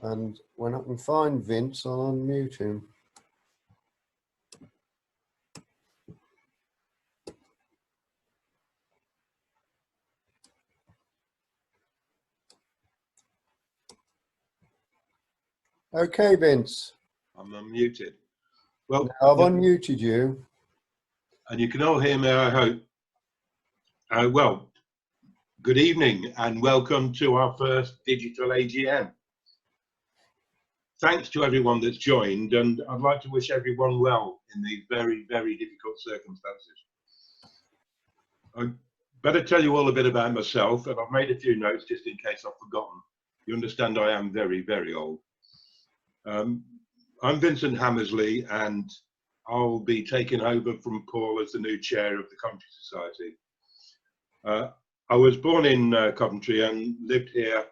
And when I can find Vince, I'll unmute him. Okay, Vince. I'm unmuted. Well, I've unmuted you. And you can all hear me, I hope. Well, good evening and welcome to our first digital AGM. Thanks to everyone that's joined, and I'd like to wish everyone well in these very, very difficult circumstances. I better tell you all a bit about myself, and I've made a few notes just in case I've forgotten. You understand I am very, very old. I'm Vincent Hammersley, and I'll be taking over from Paul as the new chair of the Coventry Society. I was born in Coventry and lived here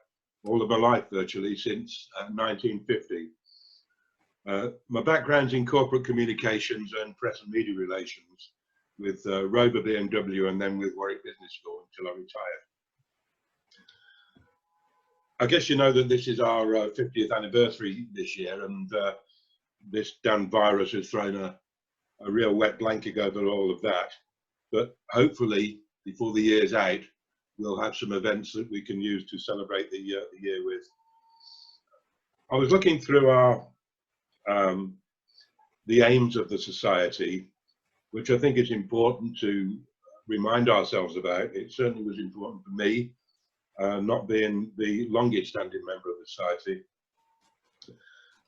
all of my life virtually since 1950. My background's in corporate communications and press and media relations with Rover BMW and then with Warwick Business School until I retired. I guess you know that this is our 50th anniversary this year, and this damn virus has thrown a real wet blanket over all of that. But hopefully, before the year's out, we'll have some events that we can use to celebrate the year with. I was looking through our the aims of the society, which I think is important to remind ourselves about. It certainly was important for me, not being the longest standing member of the society.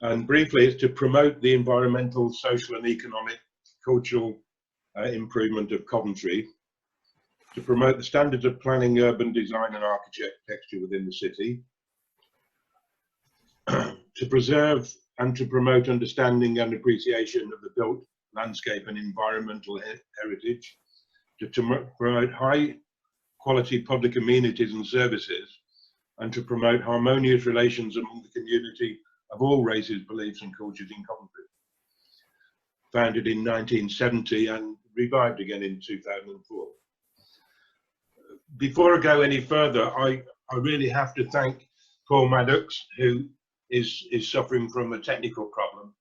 And briefly, it's to promote the environmental, social and economic, cultural improvement of Coventry, to promote the standards of planning, urban design and architecture within the city, to preserve and to promote understanding and appreciation of the built landscape and environmental heritage, to promote high quality public amenities and services, and to promote harmonious relations among the community of all races, beliefs and cultures in Coventry. Founded in 1970 and revived again in 2004. Before I go any further, I really have to thank Paul Maddox, who is suffering from a technical problem.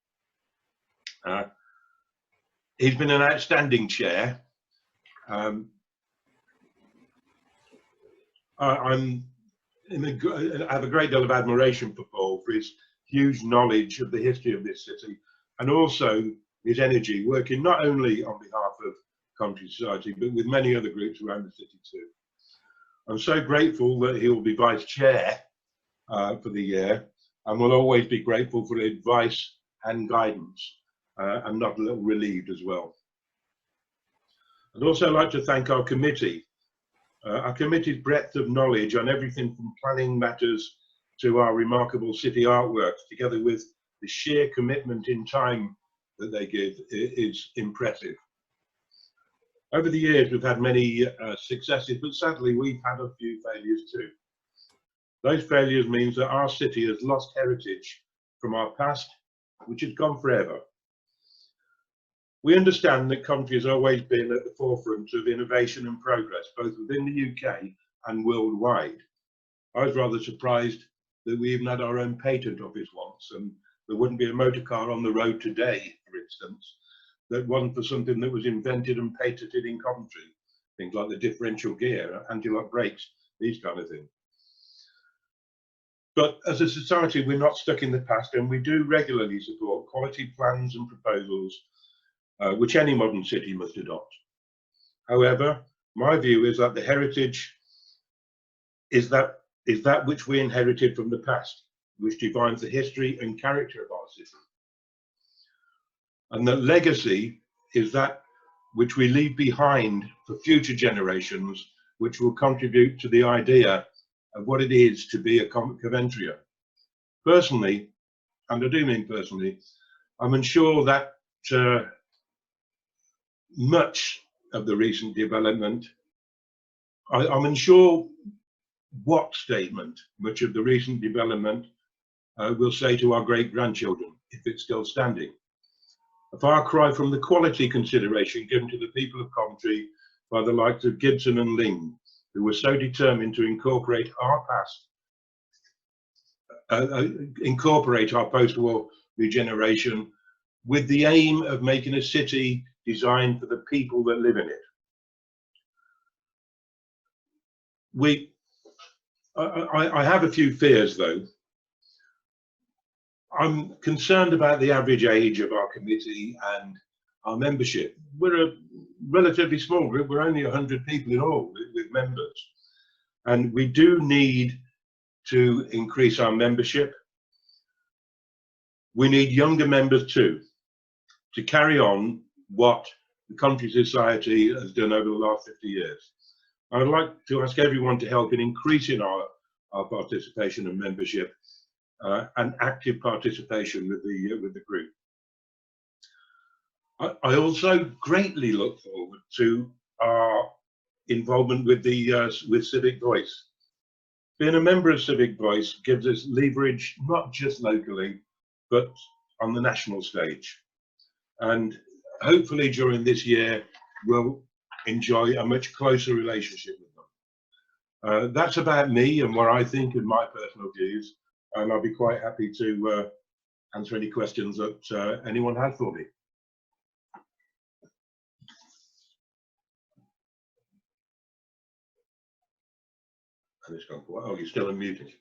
He's been an outstanding chair. I have a great deal of admiration for Paul for his huge knowledge of the history of this city, and also his energy working not only on behalf of Coventry Society, but with many other groups around the city too. I'm so grateful that he will be vice chair for the year, and will always be grateful for advice and guidance, and not a little relieved as well. I'd also like to thank our committee. Our committee's breadth of knowledge on everything from planning matters to our remarkable city artworks, together with the sheer commitment in time that they give, is impressive. Over the years, we've had many successes, but sadly, we've had a few failures too. Those failures means that our city has lost heritage from our past, which has gone forever. We understand that Coventry has always been at the forefront of innovation and progress, both within the UK and worldwide. I was rather surprised that we even had our own patent office once, and there wouldn't be a motor car on the road today, for instance, that wasn't for something that was invented and patented in Coventry. Things like the differential gear, anti-lock brakes, these kind of things. But as a society, we're not stuck in the past, and we do regularly support quality plans and proposals which any modern city must adopt. However, my view is that the heritage is that which we inherited from the past, which defines the history and character of our city. And that legacy is that which we leave behind for future generations, which will contribute to the idea of what it is to be a Coventrian. Personally, and I do mean personally, I'm unsure that much of the recent development, I'm unsure what statement much of the recent development will say to our great-grandchildren, if it's still standing. A far cry from the quality consideration given to the people of Coventry by the likes of Gibson and Ling, who were so determined to incorporate our past incorporate our post-war regeneration with the aim of making a city designed for the people that live in it. I have a few fears, though. I'm concerned about the average age of our committee and our membership. We're a relatively small group. We're only 100 people in all with members. And we do need to increase our membership. We need younger members too, to carry on what the Coventry Society has done over the last 50 years. I would like to ask everyone to help in increasing our participation and membership and active participation with the group. I also greatly look forward to our involvement with with Civic Voice. Being a member of Civic Voice gives us leverage not just locally, but on the national stage. And hopefully during this year, we'll enjoy a much closer relationship with them. That's about me and what I think and my personal views. And I'll be quite happy to answer any questions that anyone has for me. And it's gone quiet. Oh, you're still unmuted.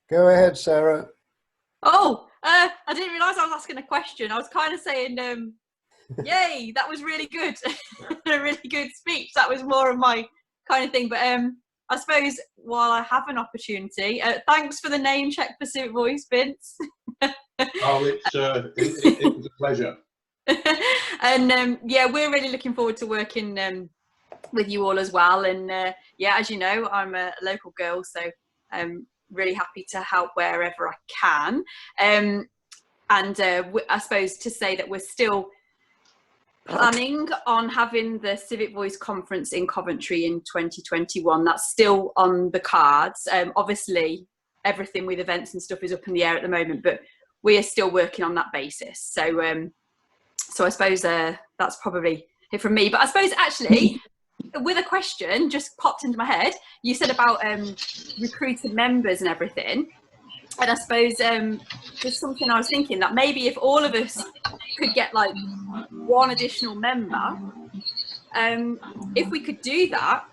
Go ahead, Sarah. Oh, I didn't realise I was asking a question. I was kind of saying, yay, that was really good. A really good speech. That was more of my kind of thing. But I suppose while I have an opportunity, thanks for the name check for Civic Voice, Vince. Oh, it was a pleasure. And yeah, we're really looking forward to working with you all as well. And yeah, as you know, I'm a local girl, so really happy to help wherever I can. And I suppose to say that we're still planning on having the Civic Voice conference in Coventry in 2021. That's still on the cards. Obviously, everything with events and stuff is up in the air at the moment, but we are still working on that basis. So, so I suppose that's probably it from me. But I suppose actually, with a question just popped into my head, you said about recruiting members and everything. And I suppose there's something I was thinking that maybe if all of us could get like one additional member, if we could do that,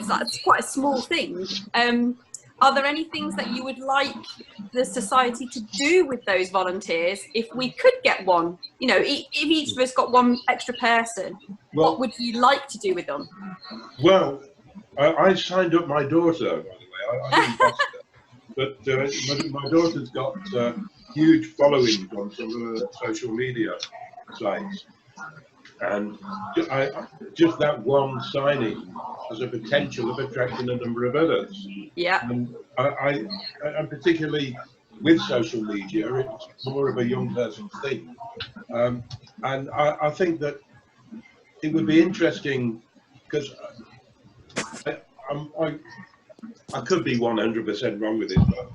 that's quite a small thing. Are there any things that you would like the society to do with those volunteers if we could get one? You know, if each of us got one extra person, well, what would you like to do with them? Well, I signed up my daughter, by the way. I didn't ask her. But my daughter's got huge followings on some of the social media sites. And just that one signing has a potential of attracting a number of others. Yeah. And I'm particularly with social media, it's more of a young person's thing. And I think that it would be interesting because I could be 100% wrong with it, but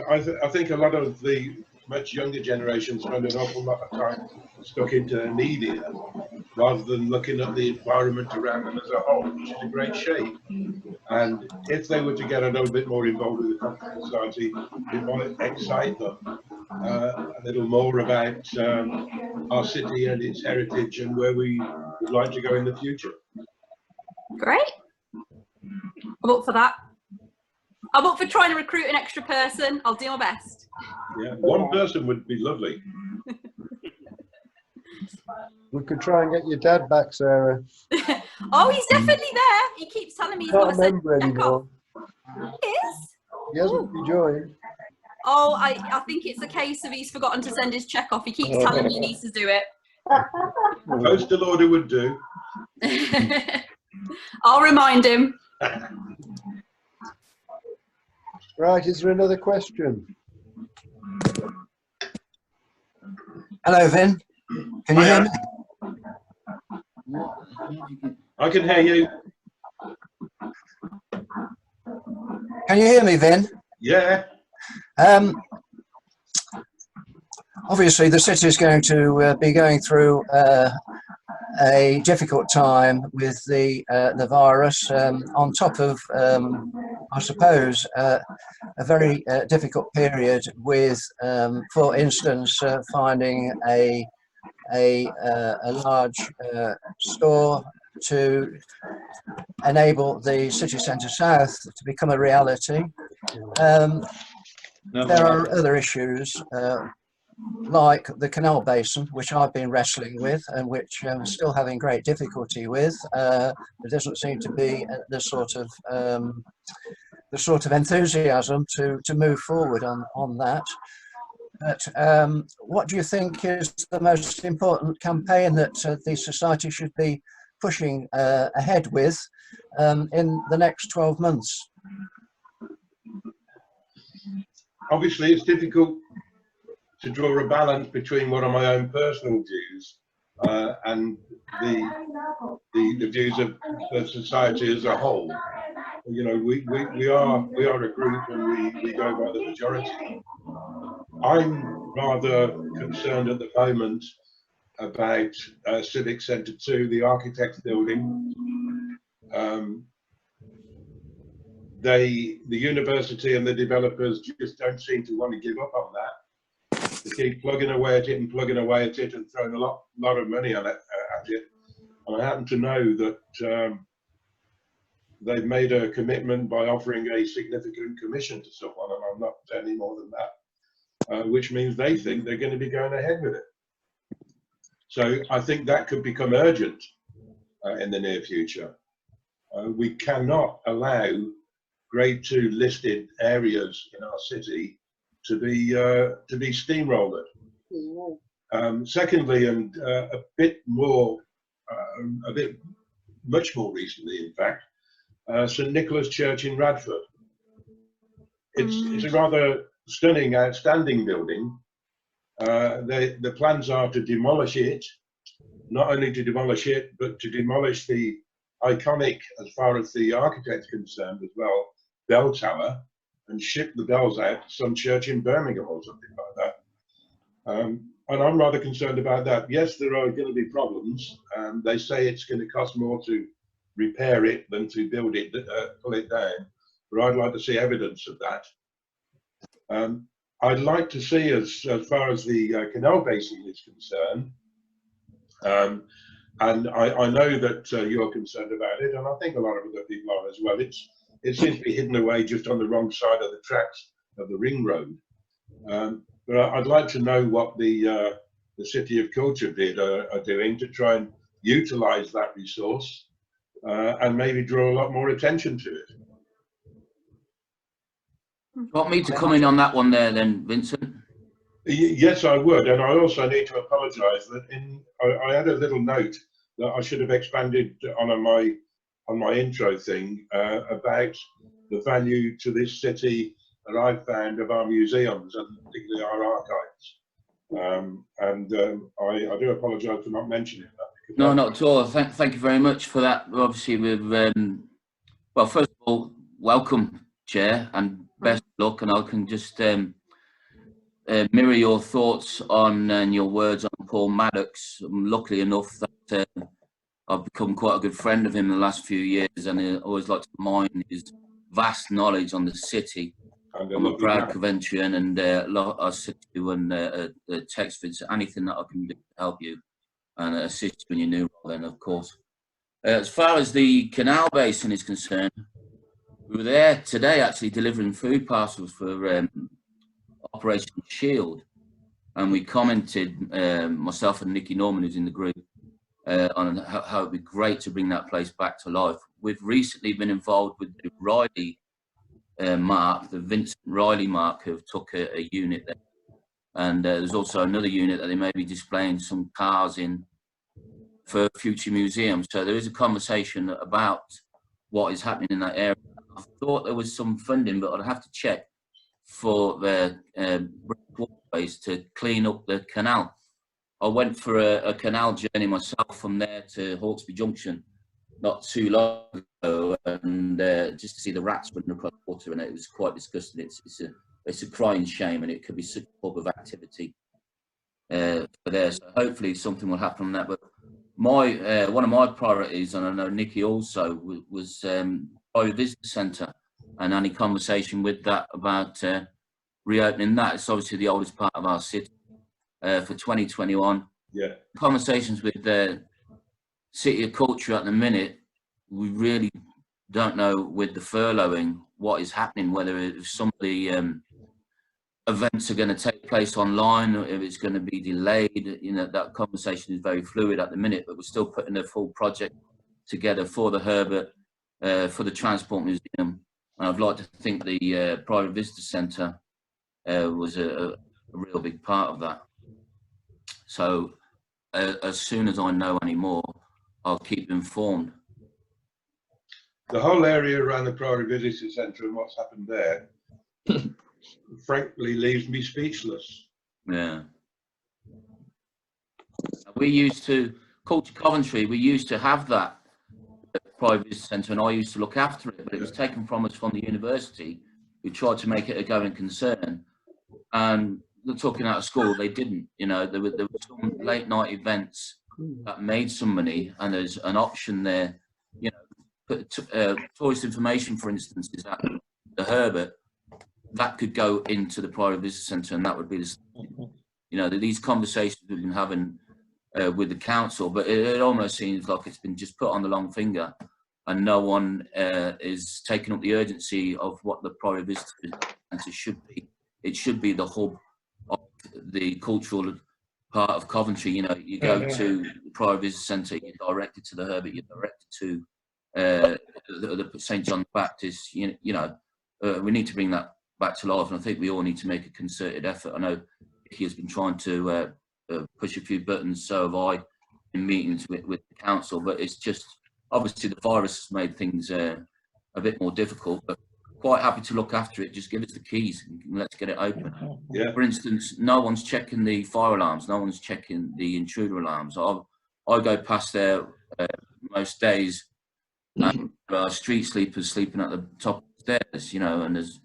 I think a lot of the much younger generation spend an awful lot of time stuck into the media rather than looking at the environment around them as a whole, which is a great shame. And if they were to get a little bit more involved with the Coventry Society, it might excite them a little more about our city and its heritage and where we would like to go in the future. Great. I'm up for that. I'm up for trying to recruit an extra person. I'll do my best. Yeah, one person would be lovely. We could try and get your dad back, Sarah. Oh, he's definitely there. He keeps telling me he's got to send his check off. He is? He hasn't rejoined. Oh, I think it's a case of he's forgotten to send his check off. He keeps telling me he needs to do it. Postal order would do. I'll remind him. Right, is there another question? Hello, Vin. Can you hear me? I can hear you. Can you hear me, Vin? Yeah. Obviously, the city is going to be going through a difficult time with the virus, on top of, I suppose, a very difficult period with, for instance, finding a large store to enable the city centre south to become a reality. There are other issues like the canal basin, which I've been wrestling with and which I'm still having great difficulty with. There doesn't seem to be the sort of enthusiasm to move forward on that. But what do you think is the most important campaign that the society should be pushing ahead with in the next 12 months? Obviously, it's difficult to draw a balance between what are my own personal views and the views of the society as a whole. You know, we are a group and we go by the majority. I'm rather concerned at the moment about Civic Centre 2, the architects building. The university and the developers just don't seem to want to give up on that. They keep plugging away at it and plugging away at it and throwing a lot of money at it. And I happen to know that they've made a commitment by offering a significant commission to someone, and I'm not any more than that, which means they think they're going to be going ahead with it. So I think that could become urgent in the near future. We cannot allow grade 2 listed areas in our city to be steamrolled. Secondly, and a bit much more recently, in fact, St Nicholas Church in Radford. It's a rather stunning, outstanding building. The plans are to demolish it, not only to demolish it, but to demolish the iconic, as far as the architect's concerned as well, bell tower, and ship the bells out to some church in Birmingham or something like that. And I'm rather concerned about that. Yes, there are going to be problems. They say it's going to cost more to repair it than to build it, pull it down. But I'd like to see evidence of that. I'd like to see, as far as the canal basin is concerned, and I know that you're concerned about it, and I think a lot of other people are as well. It seems to be hidden away just on the wrong side of the tracks of the ring road. But I'd like to know what the City of Culture are doing to try and utilise that resource and maybe draw a lot more attention to it. Want me to come in on that one there then, Vincent? Yes, I would, and I also need to apologise that I had a little note that I should have expanded on my intro thing about the value to this city that I've found of our museums and particularly our archives. I do apologise for not mentioning that. No, not at all. Thank you very much for that. Obviously, we've well, first of all, welcome, Chair, and best luck. And I can just mirror your thoughts on and your words on Paul Maddox. I'm lucky enough that I've become quite a good friend of him in the last few years, and I always like to mine his vast knowledge on the city. I'm a proud Coventrian, and I sit you and text Vince anything that I can do to help you and assist you in your new role. Then, of course, as far as the canal basin is concerned, we were there today actually delivering food parcels for Operation Shield, and we commented, myself and Nicky Norman, who's in the group, on how it'd be great to bring that place back to life. We've recently been involved with the Riley mark, the Vincent Riley mark, who took a unit there, and there's also another unit that they may be displaying some cars in for future museums. So there is a conversation about what is happening in that area. I thought there was some funding, but I'd have to check for the waterways to clean up the canal. I went for a canal journey myself from there to Hawksby Junction not too long ago, and just to see the rats running across the water, and it was quite disgusting. It's a crying shame, and it could be such a hub of activity for there. So hopefully something will happen on that. But my one of my priorities, and I know Nikki also, was private visitor centre, and any conversation with that about reopening that. It's obviously the oldest part of our city for 2021. Yeah. Conversations with the City of Culture at the minute, we really don't know with the furloughing what is happening, whether if some of the events are going to take place online or if it's going to be delayed. You know, that conversation is very fluid at the minute, but we're still putting a full project together for the Herbert, for the Transport Museum. And I'd like to think the private visitor centre was a real big part of that. So as soon as I know any more, I'll keep informed. The whole area around the Priory Visitor Centre and what's happened there, frankly, leaves me speechless. Yeah. We used to, Culture Coventry, we used to have that private visitor centre, and I used to look after it, but it was taken from us from the university, who tried to make it a going concern. And they're talking out of school, they didn't. You know, there were some late night events that made some money, and there's an option there. You know, tourist information, for instance, is at the Herbert. That could go into the private visitor centre, and that would be the, you know, these conversations we've been having with the council, but it almost seems like it's been just put on the long finger, and no one is taking up the urgency of what the private visitor centre should be. It should be the hub of the cultural part of Coventry. You know, you go to the private visitor centre, you're directed to the Herbert, you're directed to the St John the Baptist. You know, we need to bring that back to life, and I think we all need to make a concerted effort. I know Vicky has been trying to push a few buttons, so have I, in meetings with the council, but it's just, obviously the virus has made things a bit more difficult, but quite happy to look after it. Just give us the keys and let's get it open. Yeah. For instance, no one's checking the fire alarms, no one's checking the intruder alarms. I go past there most days, and street sleepers sleeping at the top of the stairs, you know, and it's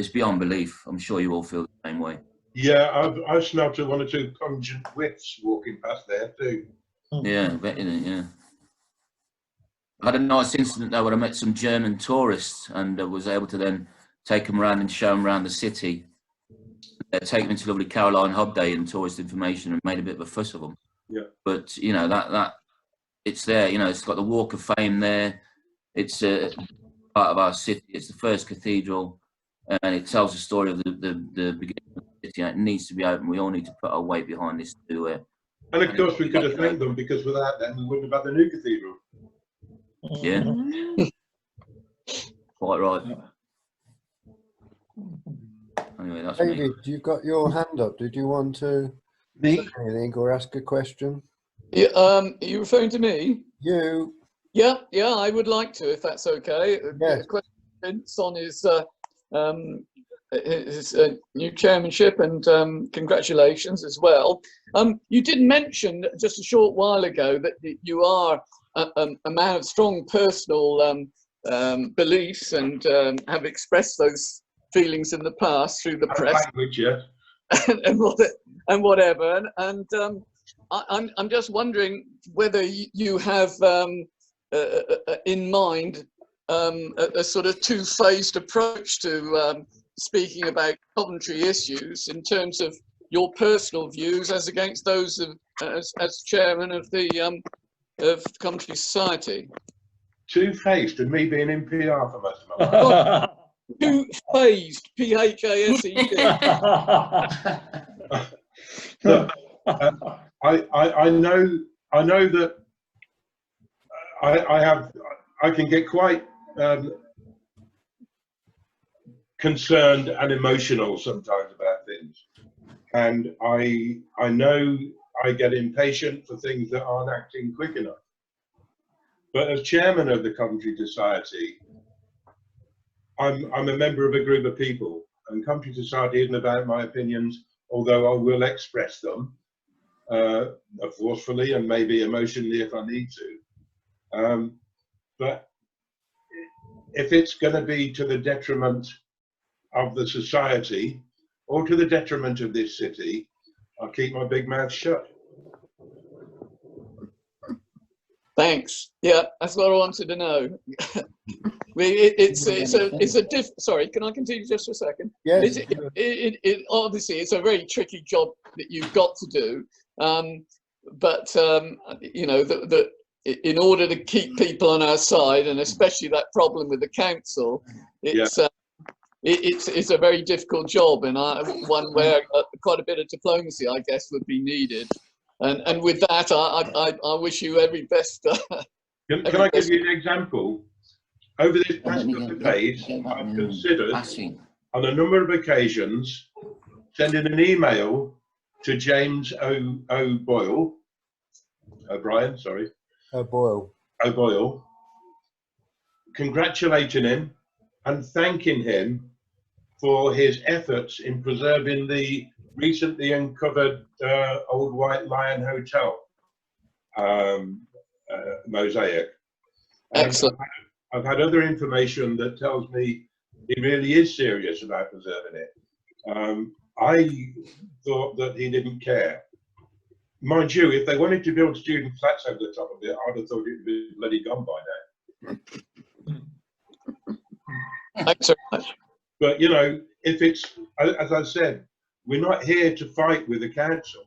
beyond belief. I'm sure you all feel the same way. Yeah, I've smelt one or two pungent whiffs walking past there too. Yeah, I bet, yeah. I had a nice incident though where I met some German tourists, and was able to then take them around and show them around the city. Take them into lovely Caroline Hub Day and tourist information, and made a bit of a fuss of them. Yeah. But you know that it's there. You know, it's got the Walk of Fame there. It's part of our city. It's the first cathedral, and it tells the story of the beginning of the city. And it needs to be open. We all need to put our weight behind this to. And of course, we could have thanked them, because without them, we wouldn't have had the new cathedral. Yeah. Quite right. Anyway, that's me. David, you've got your hand up. Did you want to say anything or ask a question? Yeah, are you referring to me? You. Yeah, I would like to, if that's okay. Yes. A question on his new chairmanship, and congratulations as well. You did mention just a short while ago that you are a man of strong personal beliefs, and have expressed those feelings in the past through the press. Language, yeah. and whatever. And I'm just wondering whether you have in mind a sort of two-phased approach to speaking about Coventry issues, in terms of your personal views as against those of as chairman of the of Coventry Society. Two-faced, and me being in PR for most of my life. Two-phased, P-H-A-S-E-D. I know that I can get quite concerned and emotional sometimes about things, and I know I get impatient for things that aren't acting quick enough. But as chairman of the Coventry Society, I'm a member of a group of people, and Coventry Society isn't about my opinions, although I will express them forcefully and maybe emotionally if I need to. But if it's going to be to the detriment of the society or to the detriment of this city, I'll keep my big mouth shut. Thanks. Yeah, that's what I wanted to know. Sorry, can I continue just for a second? Yes. Obviously, it's a very tricky job that you've got to do. You know, in order to keep people on our side, and especially that problem with the council, it's a very difficult job, and one where quite a bit of diplomacy, I guess, would be needed. And with that, I wish you every best. Can I give you an example? Over this past couple of days, I've considered on a number of occasions sending an email to James O'Boyle, congratulating him and thanking him for his efforts in preserving the recently uncovered Old White Lion Hotel mosaic. Excellent. I've had other information that tells me he really is serious about preserving it. I thought that he didn't care. Mind you, if they wanted to build student flats over the top of it, I'd have thought it would be bloody gone by now. Thanks very much. But, you know, if it's, as I said, we're not here to fight with the council.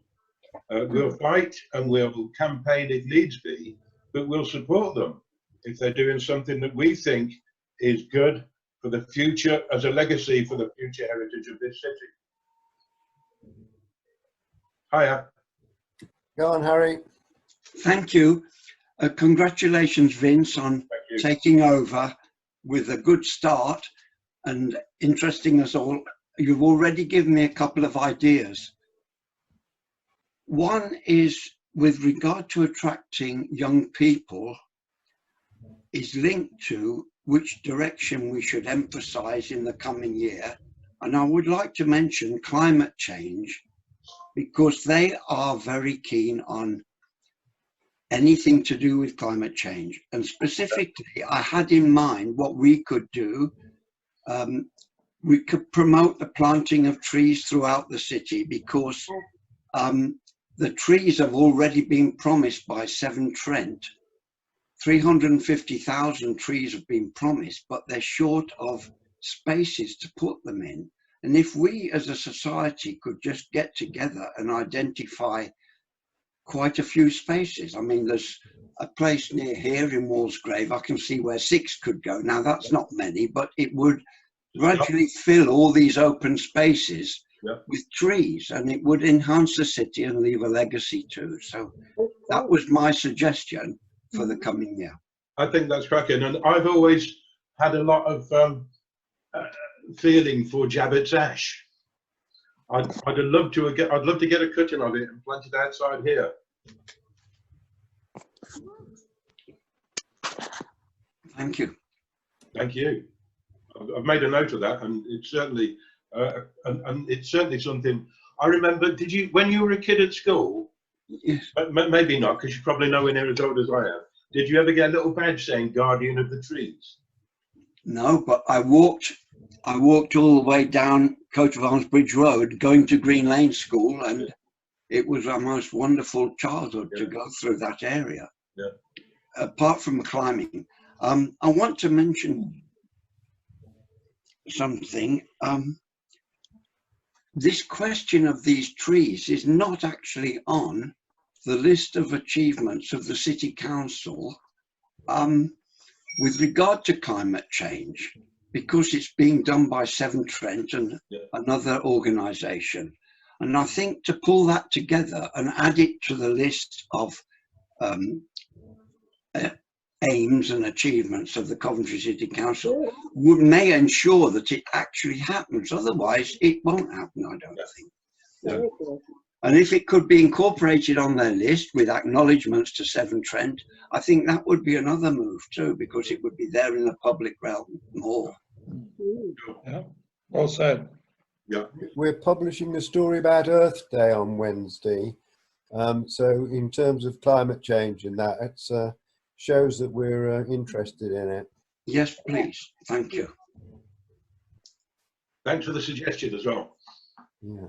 We'll fight and we'll campaign if needs be, but we'll support them if they're doing something that we think is good for the future, as a legacy for the future heritage of this city. Hiya. Go on, Harry. Thank you. Congratulations, Vince, on taking over with a good start and interesting us all. You've already given me a couple of ideas. One is with regard to attracting young people, is linked to which direction we should emphasize in the coming year. And I would like to mention climate change, because they are very keen on anything to do with climate change. And specifically, I had in mind what we could do. We could promote the planting of trees throughout the city, because the trees have already been promised by Severn Trent. 350,000 trees have been promised, but they're short of spaces to put them in. And if we as a society could just get together and identify quite a few spaces. I mean, there's a place near here in Walsgrave, I can see where 6 could go. Now that's not many, but it would gradually fill all these open spaces with trees, and it would enhance the city and leave a legacy too. So that was my suggestion for the coming year. I think that's cracking, and I've always had a lot of feeling for Jabbett's ash. I'd love to get a cutting of it and plant it outside here. Thank you. Thank you. I've made a note of that, and it's certainly something. I remember. Did you, when you were a kid at school? Yes. Maybe not, because you're probably nowhere near as old as I am. Did you ever get a little badge saying "Guardian of the Trees"? No, but I walked all the way down Coat of Arms Bridge Road, going to Green Lane School, and it was a most wonderful childhood to go through that area. Yeah. Apart from climbing, I want to mention something. This question of these trees is not actually on the list of achievements of the City Council with regard to climate change, because it's being done by Severn Trent and another organisation. And I think to pull that together and add it to the list of aims and achievements of the Coventry City Council may ensure that it actually happens. Otherwise, it won't happen, I don't think. No. And if it could be incorporated on their list with acknowledgements to Severn Trent, I think that would be another move too, because it would be there in the public realm more. Yeah, well said. Yeah. We're publishing a story about Earth Day on Wednesday. So in terms of climate change and that, shows that we're interested in it. Yes, please. Thank you. Thanks for the suggestion as well. Yeah.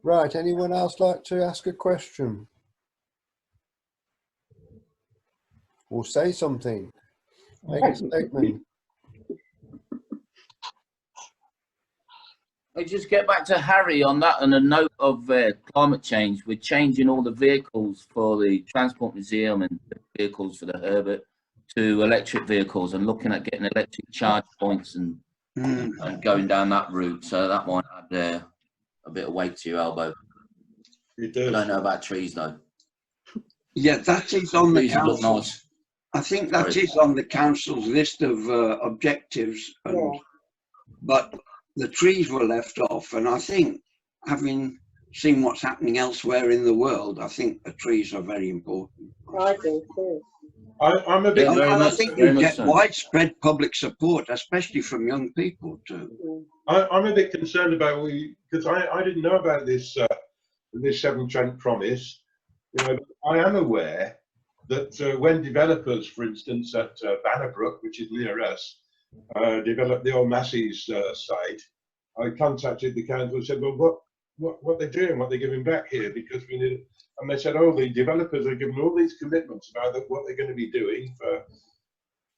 Right, anyone else like to ask a question? Or say something? Make a statement. I just get back to Harry on that, and a note of climate change. We're changing all the vehicles for the Transport Museum and the vehicles for the Herbert to electric vehicles, and looking at getting electric charge points and going down that route. So that might add a bit of weight to your elbow. It does. I don't know about trees though. Yeah, that is on the Trees look council. nice. I think that Sorry. is on the council's list of objectives, but the trees were left off. And I think, having seen what's happening elsewhere in the world, I think the trees are very important. I do too. I'm a bit. Yeah, very And I much think so, very you much get so. widespread public support, especially from young people too. I'm a bit concerned about because I didn't know about this Severn Trent promise. You know, I am aware that when developers, for instance, at Bannerbrook, which is near us, developed the old Massey's site, I contacted the council and said, well, what they're doing, what they're giving back here, because we need it. And they said, oh, the developers are giving all these commitments about what they're going to be doing for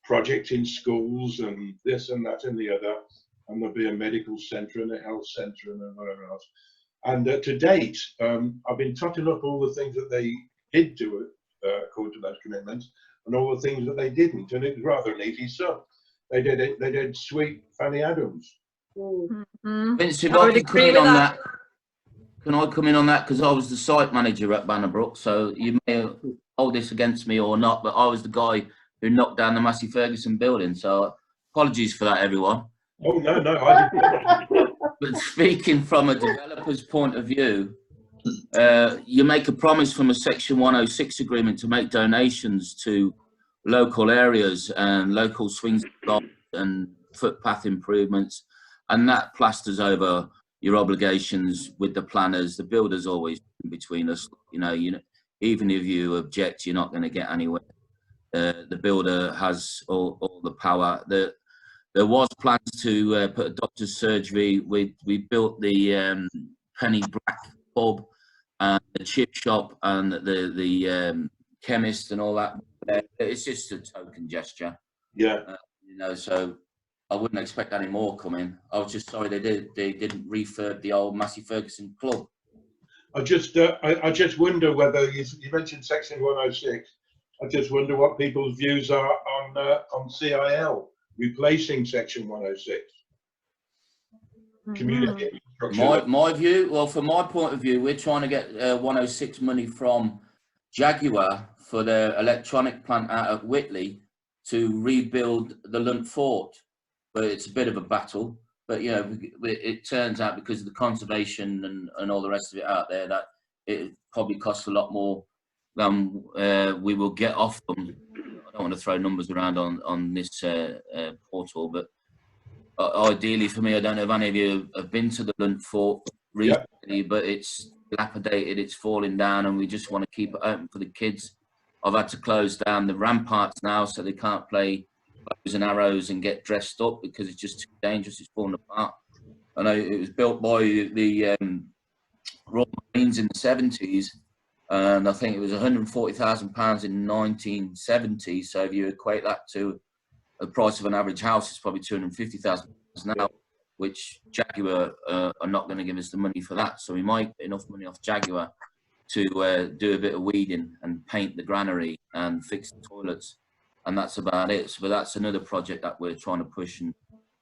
projects in schools and this and that and the other. And there'll be a medical centre and a health centre and whatever else. And to date, I've been totting up all the things that they did do according to those commitments, and all the things that they didn't. And it was rather an easy sum. They did sweet Fanny Adams. Vince, if I I would can come agree in with on that. that, can I come in on that? Because I was the site manager at Bannerbrook, so you may hold this against me or not, but I was the guy who knocked down the Massey Ferguson building. So apologies for that, everyone. Oh, no, I didn't. But speaking from a developer's point of view, you make a promise from a Section 106 agreement to make donations to local areas and local swings and footpath improvements, and that plasters over your obligations with the planners. The builder's always in between us. You know, even if you object, you're not going to get anywhere. The builder has all the power. There was plans to put a doctor's surgery. We built the Penny Black pub and the chip shop and the chemist and all that. It's just a token gesture. Yeah. You know, so I wouldn't expect any more coming. I was just sorry they didn't refurb the old Massey Ferguson club. I just wonder whether you mentioned Section 106. I just wonder what people's views are on CIL replacing Section 106. Community infrastructure. My view, well, from my point of view, we're trying to get 106 money from Jaguar for their electronic plant out of Whitley to rebuild the Lunt Fort. But it's a bit of a battle. But, you know, it turns out because of the conservation and all the rest of it out there that it probably costs a lot more than we will get off them. I don't want to throw numbers around on this portal, but ideally for me, I don't know if any of you have been to the Lunt Fort recently, but it's dilapidated, it's falling down, and we just want to keep it open for the kids. I've had to close down the ramparts now so they can't play bows and arrows and get dressed up because it's just too dangerous, it's falling apart. I know it was built by the Royal Marines in the 70s, and I think it was £140,000 in 1970. So if you equate that to the price of an average house, it's probably £250,000 now, which Jaguar are not going to give us the money for that. So we might get enough money off Jaguar to do a bit of weeding and paint the granary and fix the toilets, and that's about it. So, but that's another project that we're trying to push and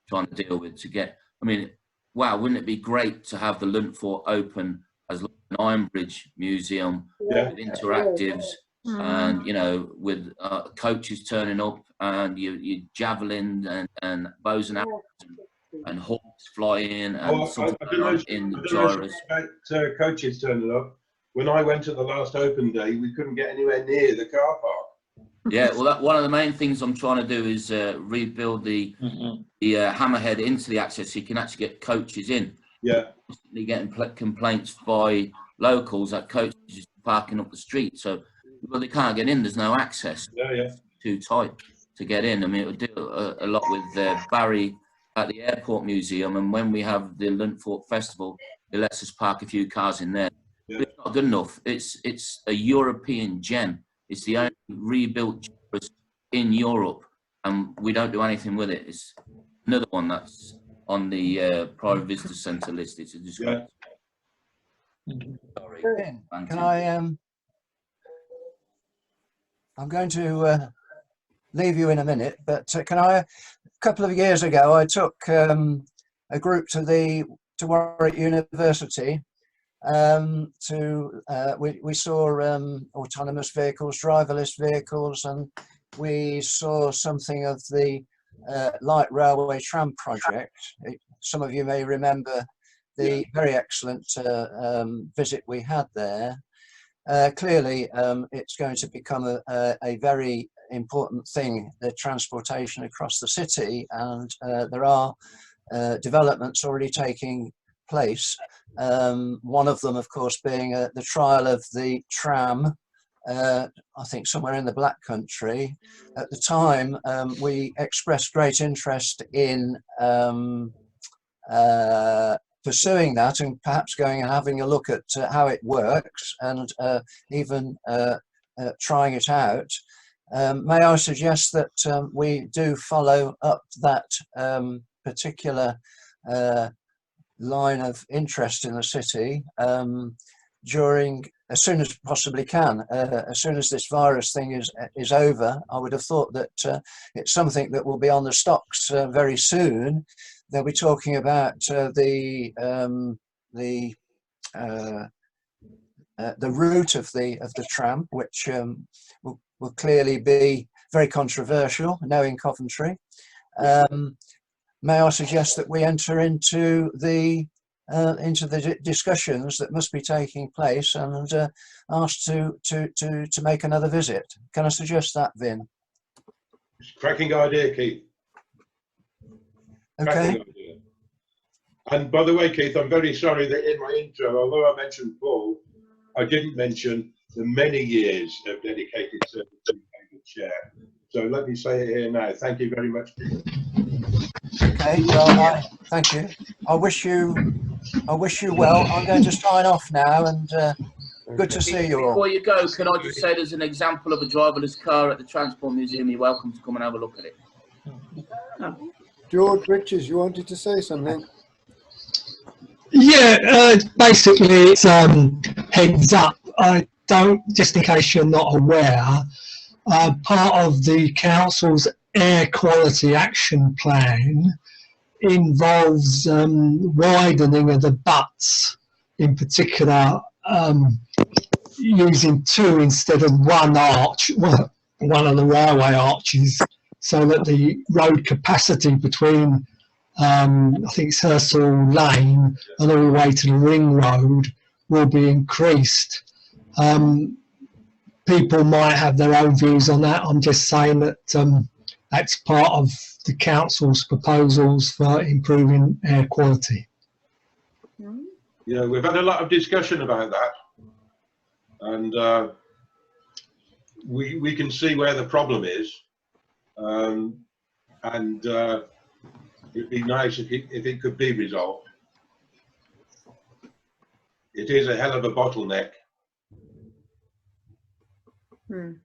trying to deal with to get. I mean, wow, wouldn't it be great to have the Lunt Fort open as an Iron Bridge museum with interactives and, you know, with coaches turning up and your javelin and bows and arrows and hawks flying and something in the gyrus. About coaches turning up. When I went at the last open day, we couldn't get anywhere near the car park. Yeah, well, one of the main things I'm trying to do is rebuild the hammerhead into the access so you can actually get coaches in. Yeah. Constantly getting complaints by locals that coaches are parking up the street. So well, they can't get in. There's no access. Yeah. Too tight to get in. I mean, it would do a lot with Barry at the Airport Museum, and when we have the Luntfort Festival, it lets us park a few cars in there. Yeah. But it's not good enough. It's a European gem. It's the only rebuilt in Europe, and we don't do anything with it. It's another one that's on the private visitor centre list. It's a disgrace. Sorry. Can I? I'm going to leave you in a minute, but can I? A couple of years ago, I took a group to Warwick University. We saw autonomous vehicles, driverless vehicles, and we saw something of the light railway tram project. Some of you may remember the very excellent visit we had there. Clearly, it's going to become a very important thing, the transportation across the city, and there are developments already taking place. One of them, of course, being the trial of the tram, I think somewhere in the Black Country. At the time, we expressed great interest in pursuing that and perhaps going and having a look at how it works and even trying it out. May I suggest that we do follow up that particular line of interest in the city as soon as possibly can. As soon as this virus thing is over, I would have thought that it's something that will be on the stocks very soon. They'll be talking about the route of the tram, which will clearly be very controversial, knowing Coventry. May I suggest that we enter into the discussions that must be taking place and ask to make another visit? Can I suggest that, Vin? It's a cracking idea, Keith. Okay. And by the way, Keith, I'm very sorry that in my intro, although I mentioned Paul, I didn't mention the many years of dedicated service to the chair. So let me say it here now. Thank you very much. Okay. Well, thank you. I wish you well. I'm going to sign off now, and good to see you all. Before you go, can I just say there's an example of a driverless car at the Transport Museum. You're welcome to come and have a look at it. George Richards, you wanted to say something? Yeah, basically it's heads up. I don't, just in case you're not aware, part of the council's air quality action plan involves widening of the butts, in particular using two instead of one arch, well, one of the railway arches, so that the road capacity between I think it's Hammersley Lane and all the way to the Ring Road will be increased. People might have their own views on that. I'm just saying that that's part of the council's proposals for improving air quality. Yeah, we've had a lot of discussion about that, and we can see where the problem is, and it'd be nice if it could be resolved. It is a hell of a bottleneck. And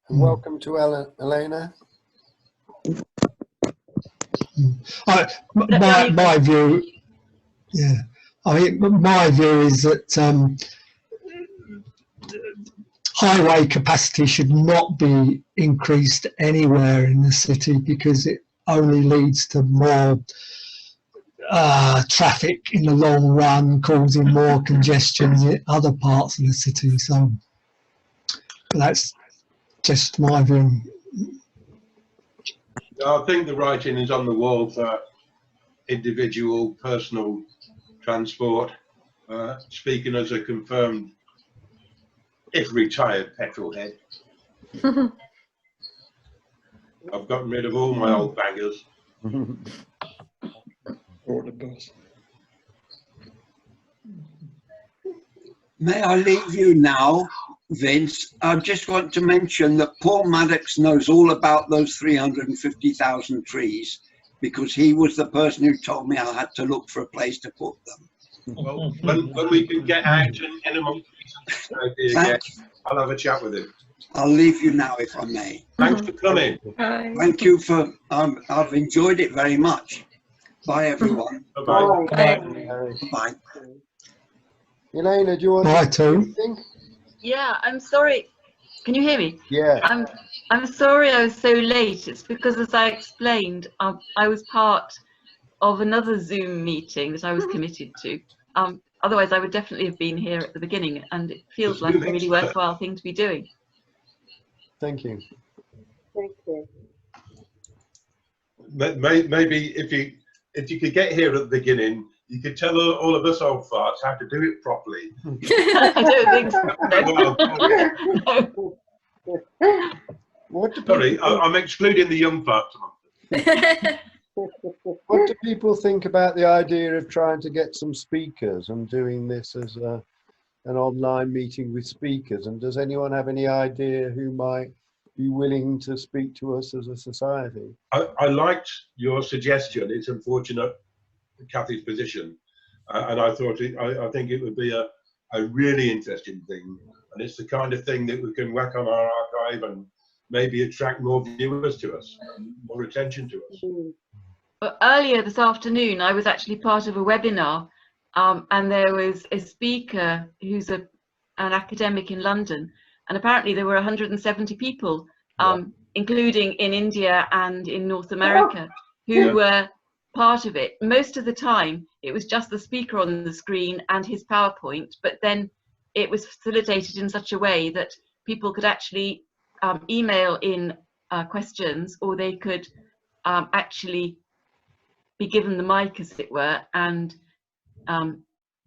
welcome to Elena. My view, yeah, I mean, my view is that highway capacity should not be increased anywhere in the city because it only leads to more traffic in the long run, causing more congestion in other parts of the city. So that's just my view. I think the writing is on the wall for individual personal transport. Speaking as a confirmed, if retired, petrol head. I've gotten rid of all my old baggers. May I leave you now Vince, I just want to mention that Paul Maddox knows all about those 350,000 trees because he was the person who told me I had to look for a place to put them. Well, when we can get out and in amongst the again, I'll have a chat with him. I'll leave you now if I may. Thanks for coming. Thank you for, I've enjoyed it very much. Bye everyone. Bye-bye. Bye. Elena, do you want Bye, to too. think? Yeah, I'm sorry. Can you hear me? Yeah. I'm sorry I was so late. It's because, as I explained, I was part of another Zoom meeting that I was committed to. Otherwise, I would definitely have been here at the beginning, and it feels like a really worthwhile thing to be doing. Thank you. Thank you. Maybe if you could get here at the beginning, you could tell all of us old farts how to do it properly. I don't think so. What do Sorry, I'm excluding the young farts. What do people think about the idea of trying to get some speakers and doing this as an online meeting with speakers? And does anyone have any idea who might be willing to speak to us as a society? I liked your suggestion. It's unfortunate Kathy's position, and I think it would be a really interesting thing, and it's the kind of thing that we can whack on our archive and maybe attract more viewers to us, more attention to us. Well, earlier this afternoon, I was actually part of a webinar, and there was a speaker who's an academic in London, and apparently there were 170 people, including in India and in North America, who were part of it. Most of the time, it was just the speaker on the screen and his PowerPoint, but then it was facilitated in such a way that people could actually email in questions, or they could actually be given the mic, as it were, and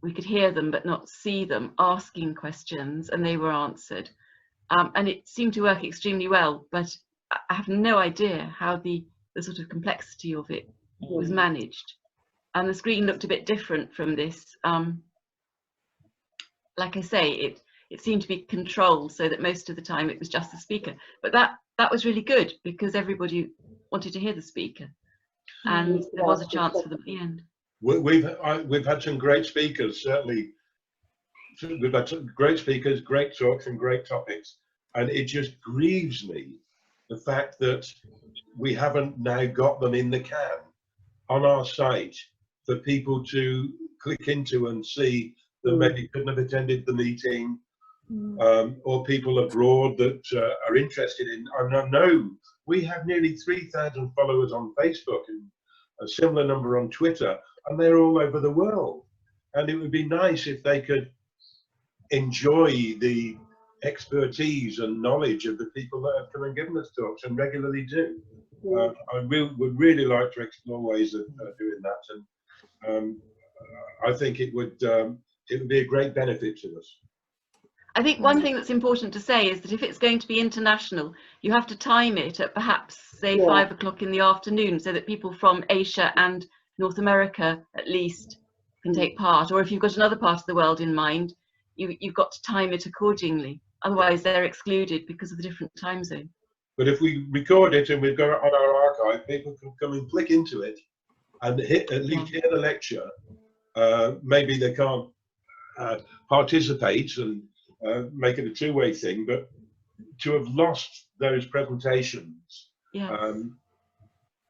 we could hear them but not see them asking questions, and they were answered. And it seemed to work extremely well, but I have no idea how the sort of complexity of it was managed. And the screen looked a bit different from this. Like I say, it seemed to be controlled so that most of the time it was just the speaker. But that was really good because everybody wanted to hear the speaker. And there was a chance for them at the end. We've had some great speakers, certainly. We've had some great speakers, great talks and great topics. And it just grieves me, the fact that we haven't now got them in the can on our site for people to click into and see that maybe couldn't have attended the meeting, or people abroad that are interested in. And I know we have nearly 3,000 followers on Facebook and a similar number on Twitter, and they're all over the world. And it would be nice if they could enjoy the expertise and knowledge of the people that have come and given us talks and regularly do. I would really like to explore ways of doing that, and I think it would be a great benefit to us. I think one thing that's important to say is that if it's going to be international, you have to time it at perhaps, say, 5 o'clock in the afternoon, so that people from Asia and North America at least can take part. Or if you've got another part of the world in mind, you've got to time it accordingly. Otherwise, they're excluded because of the different time zone. But if we record it and we've got it on our archive, people can come and click into it and at least hear the lecture. Maybe they can't participate and make it a two-way thing, but to have lost those presentations,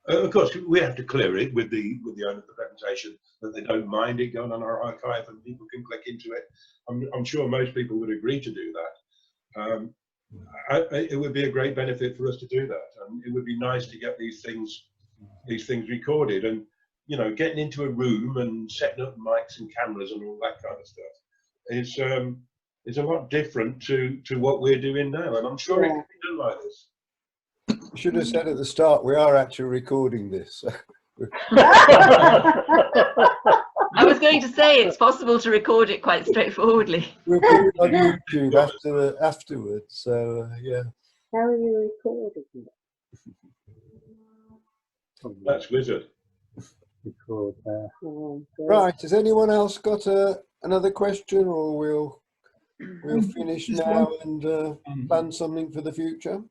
of course we have to clear it with the owner of the presentation that they don't mind it going on our archive and people can click into it. I'm sure most people would agree to do that. It would be a great benefit for us to do that, and it would be nice to get these things recorded, and getting into a room and setting up mics and cameras and all that kind of stuff is a lot different to what we're doing now, and I'm sure it can be done like this. You should have said at the start, we are actually recording this. I was going to say it's possible to record it quite straightforwardly. We'll put it on YouTube afterwards, so yeah. How are you recording it? That's wizard. Record Right, has anyone else got another question, or we'll we'll finish now and plan something for the future.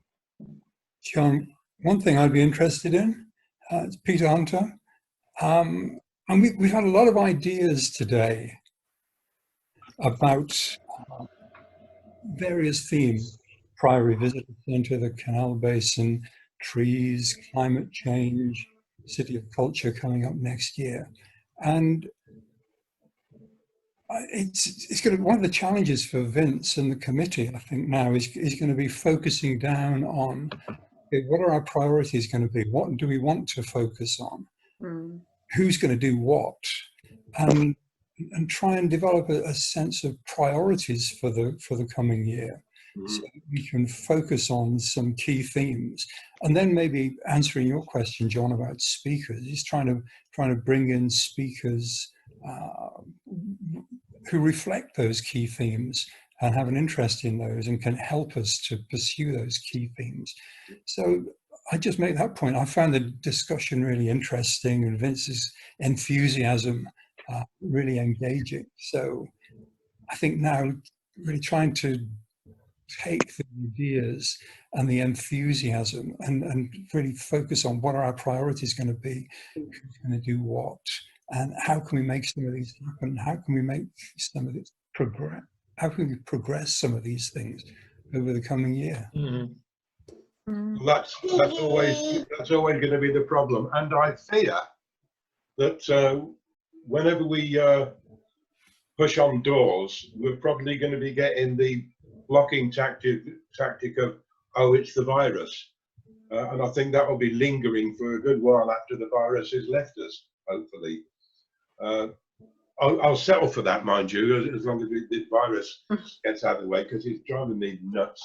John, one thing I'd be interested in, it's Peter Hunter, and we've had a lot of ideas today about various themes: Priory Visitor Centre, the Canal Basin, trees, climate change, City of Culture coming up next year. And it's going to, one of the challenges for Vince and the committee, I think now, is going to be focusing down on, okay, what are our priorities going to be? What do we want to focus on? Who's going to do what? And try and develop a sense of priorities for the coming year, so that we can focus on some key themes. And then maybe answering your question, John, about speakers, is trying to bring in speakers who reflect those key themes and have an interest in those and can help us to pursue those key themes. So I just make that point. I found the discussion really interesting and Vince's enthusiasm really engaging. So I think now really trying to take the ideas and the enthusiasm and really focus on what are our priorities going to be, who's going to do what, and how can we make some of these happen, how can we make some of this progress, how can we progress some of these things over the coming year. Well, that's always going to be the problem, and I fear that whenever we push on doors, we're probably going to be getting the blocking tactic of, oh, it's the virus, and I think that will be lingering for a good while after the virus has left us, hopefully. I'll settle for that, mind you, as long as the virus gets out of the way, because it's driving me nuts.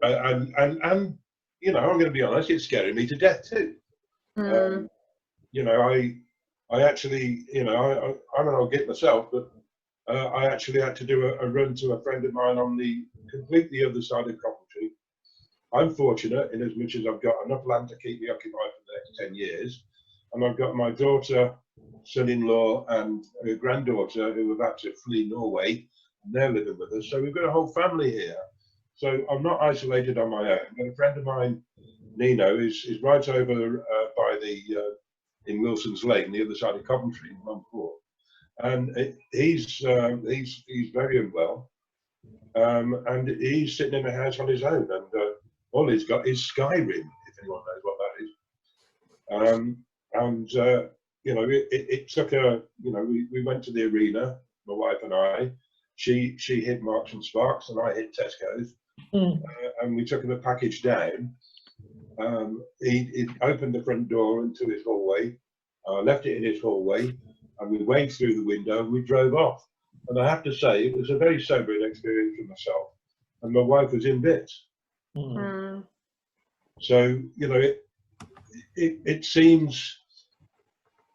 And you know, I'm going to be honest, it's scaring me to death too. You know, I actually, you know, I'm an old git myself, but I actually had to do a run to a friend of mine on the completely other side of Coventry. I'm fortunate in as much as I've got enough land to keep me occupied for the next 10 years. And I've got my daughter, son-in-law and a granddaughter who have had to flee Norway, and they're living with us. So we've got a whole family here. So I'm not isolated on my own. But a friend of mine, Nino, is right over by the in Wilson's Lane, the other side of Coventry, in Mumford. And he's very unwell, and he's sitting in a house on his own, and all he's got is Skyrim, if anyone knows what that is. And you know, it took a, you know, we went to the arena, my wife and I. She hit Marks and Sparks, and I hit Tesco's, and we took him a package down. He opened the front door into his hallway, left it in his hallway, and we waved through the window and we drove off. And I have to say, it was a very sobering experience for myself, and my wife was in bits. So, you know, it seems,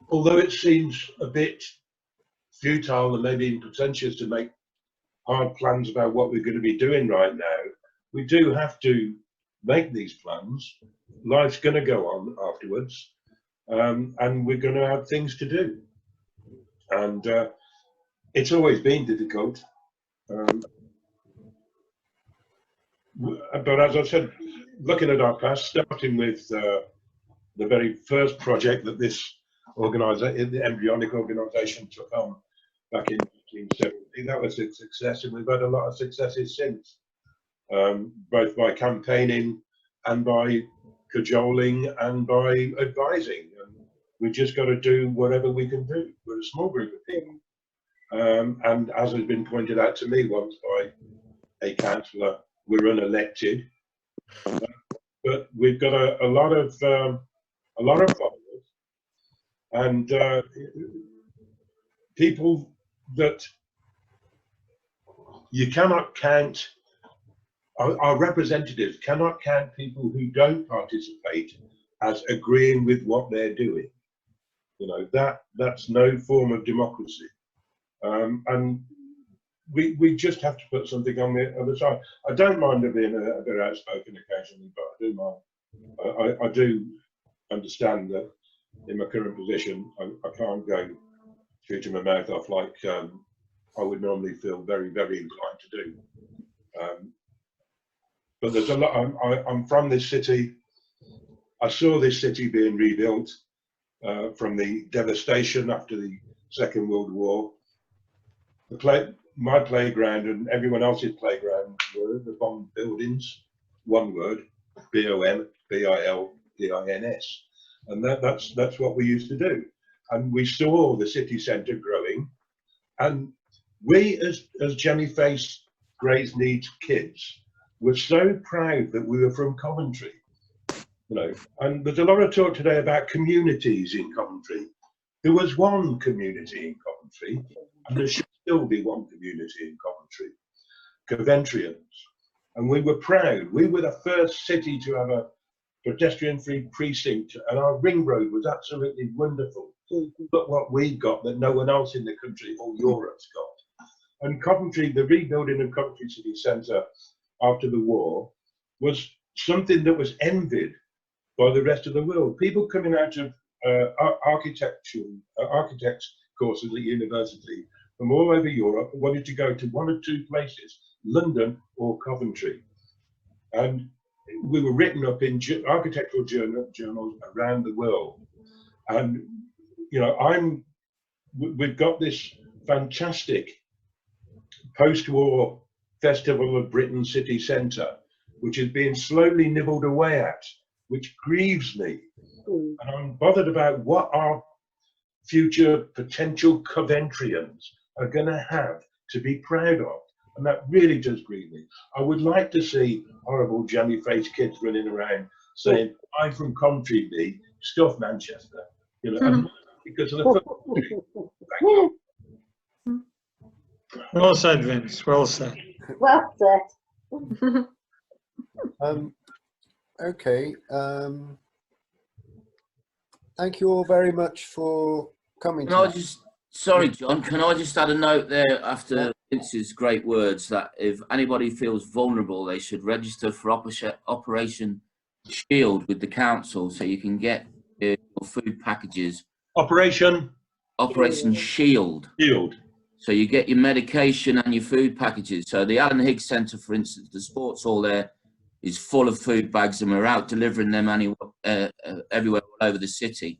although it seems a bit futile and maybe even pretentious to make hard plans about what we're going to be doing right now, we do have to make these plans. Life's going to go on afterwards, and we're going to have things to do. And it's always been difficult. But as I said, looking at our past, starting with the very first project that this organisation, the embryonic organisation, took on back in 1970, that was a success, and we've had a lot of successes since, both by campaigning and by cajoling and by advising. And we've just got to do whatever we can do. We're a small group of people, and as has been pointed out to me once by a councillor, we're unelected, but we've got a lot of followers, and people that you cannot count. Our representatives cannot count people who don't participate as agreeing with what they're doing. You know, that's no form of democracy, and we just have to put something on the other side. I don't mind being a bit outspoken occasionally, but I do mind. I do understand that in my current position, I can't go shooting my mouth off like I would normally feel very, very inclined to do. But there's a lot. I'm from this city. I saw this city being rebuilt from the devastation after the Second World War. My playground and everyone else's playground were the bomb buildings. One word: BOMBILDINS, and that's what we used to do. And we saw the city centre growing, and we as Jenny-faced Grace Needs kids were so proud that we were from Coventry, you know. And there's a lot of talk today about communities in Coventry. There was one community in Coventry, and there should still be one community in Coventry, Coventrians. And we were proud. We were the first city to have a pedestrian-free precinct, and our ring road was absolutely wonderful. Look what we got that no one else in the country or Europe's got. And Coventry, the rebuilding of Coventry City Centre after the war was something that was envied by the rest of the world. People coming out of architects courses at university from all over Europe wanted to go to one or two places, London or Coventry. And we were written up in architectural journals around the world. And, you know, we've got this fantastic post-war Festival of Britain city centre, which is being slowly nibbled away at, which grieves me. And I'm bothered about what our future potential Coventrians are going to have to be proud of. And that really does grieve me. I would like to see horrible jammy-faced kids running around saying, I'm from Coventry, me, stuff Manchester. You know, and because of the football team. Thank you. Well said, Vince. Well said. Well said. Okay. Thank you all very much for coming. Sorry, John, can I just add a note there after Vince's great words that if anybody feels vulnerable, they should register for Operation Shield with the council so you can get your food packages. Operation Shield. So you get your medication and your food packages. So the Alan Higgs Centre, for instance, the sports hall there is full of food bags, and we're out delivering them everywhere all over the city.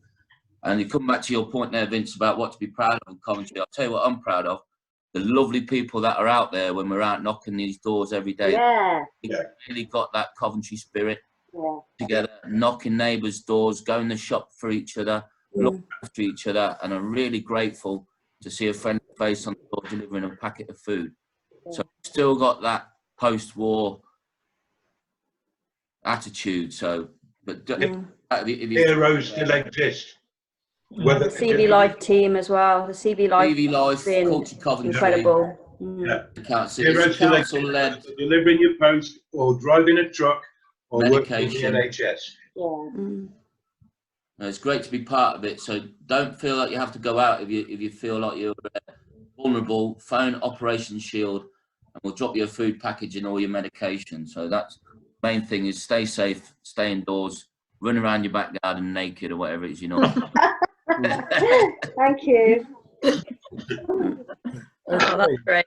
And you come back to your point there, Vince, about what to be proud of in Coventry. I'll tell you what I'm proud of. The lovely people that are out there when we're out knocking these doors every day. Yeah. We've really got that Coventry spirit together, knocking neighbours' doors, going to shop for each other, looking after each other, and I'm really grateful to see a friendly face on the door delivering a packet of food. So still got that post-war attitude. So, but heroes still exist. The CV Life team as well. The CV Life Culture Coventry, incredible. Heroes still exist. Delivering your post, or driving a truck, or medication. working in the NHS. It's great to be part of it. So don't feel like you have to go out if you feel like you're vulnerable. Phone Operation Shield, and we'll drop you a food package and all your medication. So that's the main thing: is stay safe, stay indoors, run around your back garden naked or whatever it is you know. Thank you. Okay. That's great.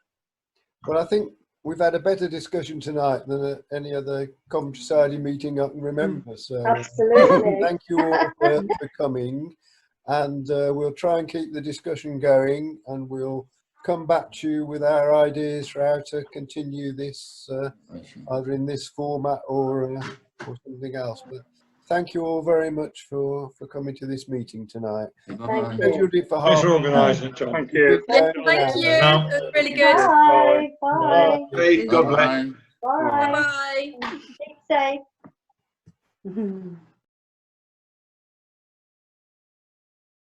Well, I think we've had a better discussion tonight than any other Coventry Society meeting I can remember. So absolutely. Thank you all for coming, and we'll try and keep the discussion going, and we'll come back to you with our ideas for how to continue this, either in this format or something else. But thank you all very much for coming to this meeting tonight. Thank you. Thanks for organising it, John. Thank you. Thank you. It was really good. Bye. Bye. Hey, God bless. Bye. Bye. Stay safe.